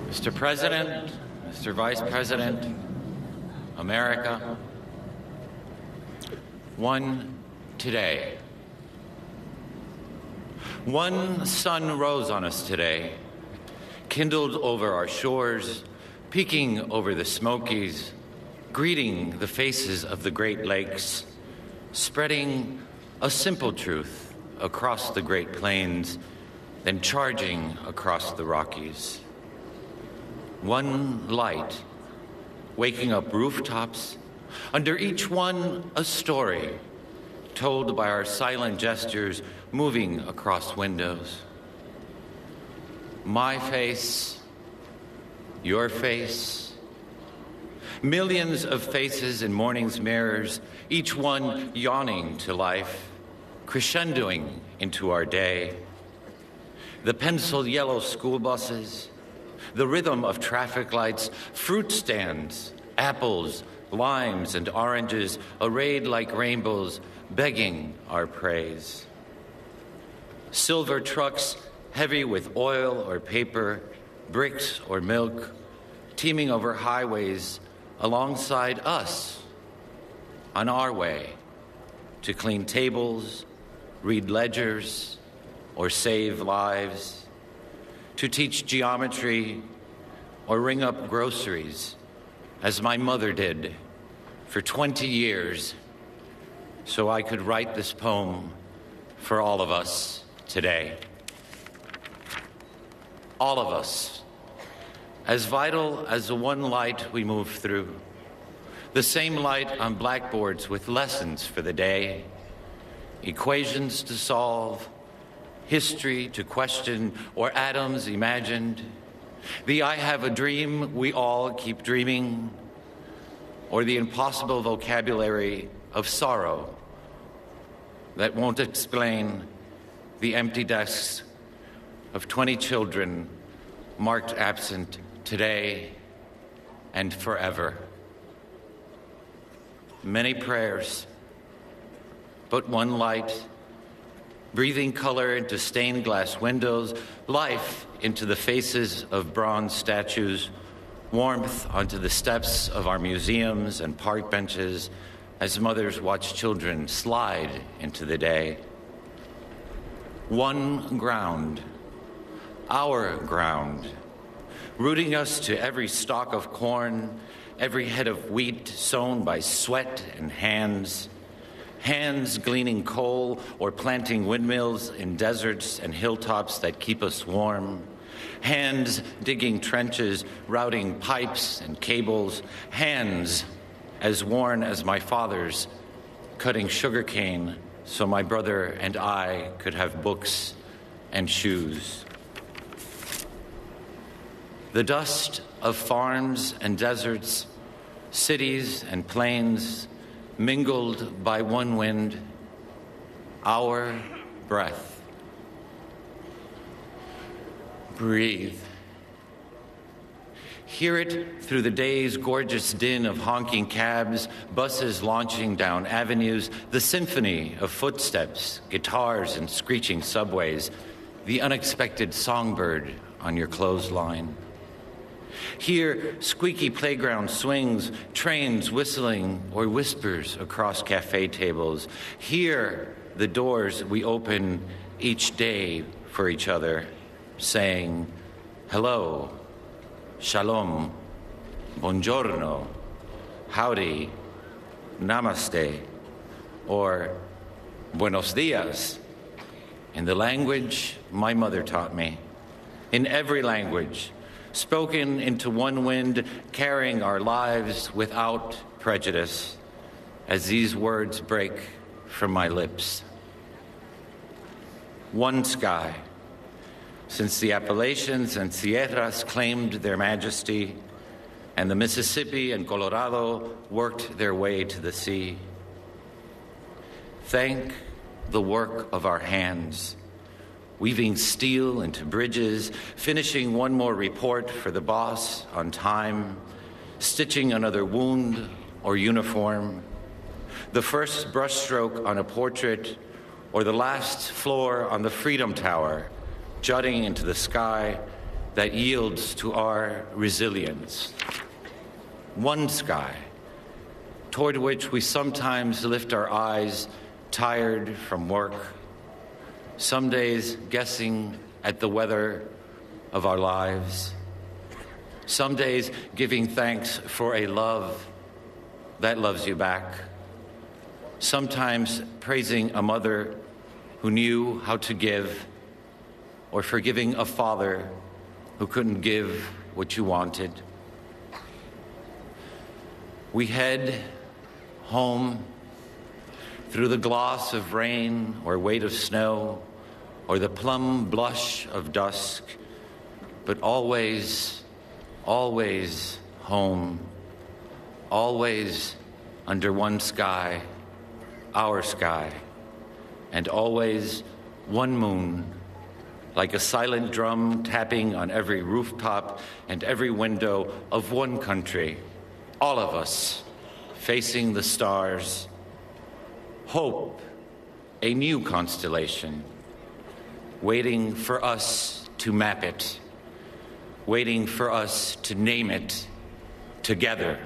Mr. President, Mr. Vice President, America, one today. One sun rose on us today, kindled over our shores, peeking over the Smokies, greeting the faces of the Great Lakes, spreading a simple truth across the Great Plains, then charging across the Rockies. One light, waking up rooftops, under each one a story, told by our silent gestures moving across windows. My face, your face, millions of faces in morning's mirrors, each one yawning to life, crescendoing into our day. The pencil yellow school buses, the rhythm of traffic lights, fruit stands, apples, limes, and oranges arrayed like rainbows, begging our praise. Silver trucks heavy with oil or paper, bricks or milk, teeming over highways alongside us on our way to clean tables, read ledgers, or save lives, to teach geometry or ring up groceries, as my mother did for 20 years, so I could write this poem for all of us today. All of us, as vital as the one light we move through, the same light on blackboards with lessons for the day, equations to solve, history to question, or atoms imagined, the I have a dream we all keep dreaming, or the impossible vocabulary of sorrow that won't explain the empty desks of 20 children marked absent today and forever. Many prayers, but one light, breathing color into stained glass windows, life into the faces of bronze statues, warmth onto the steps of our museums and park benches as mothers watch children slide into the day. One ground, our ground, rooting us to every stalk of corn, every head of wheat sown by sweat and hands, hands gleaning coal or planting windmills in deserts and hilltops that keep us warm, hands digging trenches, routing pipes and cables, hands as worn as my father's, cutting sugarcane so my brother and I could have books and shoes. The dust of farms and deserts, cities and plains, mingled by one wind, our breath. Breathe. Hear it through the day's gorgeous din of honking cabs, buses launching down avenues, the symphony of footsteps, guitars, and screeching subways, the unexpected songbird on your clothesline. Hear squeaky playground swings, trains whistling, or whispers across cafe tables. Hear the doors we open each day for each other, saying, hello, shalom, buongiorno, howdy, namaste, or buenos dias, in the language my mother taught me, in every language, spoken into one wind, carrying our lives without prejudice, as these words break from my lips. One sky, since the Appalachians and Sierras claimed their majesty, and the Mississippi and Colorado worked their way to the sea. Thank the work of our hands, weaving steel into bridges, finishing one more report for the boss on time, stitching another wound or uniform, the first brushstroke on a portrait, or the last floor on the Freedom Tower, jutting into the sky, that yields to our resilience. One sky, toward which we sometimes lift our eyes, tired from work, some days guessing at the weather of our lives, some days giving thanks for a love that loves you back, sometimes praising a mother who knew how to give, or forgiving a father who couldn't give what you wanted. We head home through the gloss of rain or weight of snow or the plum blush of dusk, but always, always home, always under one sky, our sky, and always one moon, like a silent drum tapping on every rooftop and every window of one country, all of us facing the stars. Hope, a new constellation, waiting for us to map it, waiting for us to name it together.